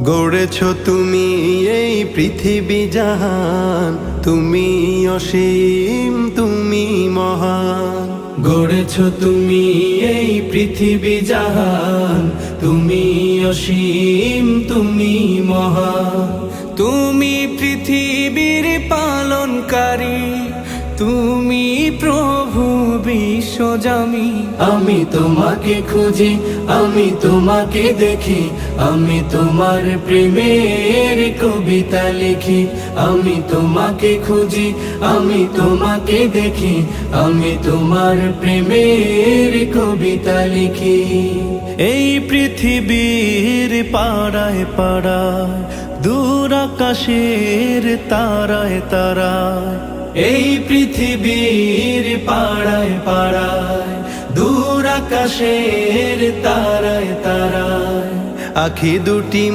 গড়েছ তুমি এই পৃথিবী জাহান, তুমি অসীম তুমি মহান। গড়েছ তুমি এই পৃথিবী জাহান, তুমি অসীম তুমি মহান। তুমি পৃথিবীর পালনকারী, তুমি প্রভু বিশ্বজামি। আমি তোমাকে খুঁজি, আমি তোমাকে দেখি, আমি তোমার প্রেমের কবিতা লিখি। আমি তোমাকে খুঁজি, আমি তোমাকে দেখি, আমি তোমার প্রেমের কবিতা লিখি। এই পৃথিবীর পাড়ায় পাড়ায়, দূর আকাশের তারায় তারায়, এই পৃথিবীর পাড়ায় পাড়ায়, দূর আকাশের তারায় তারায়, আখি দুটি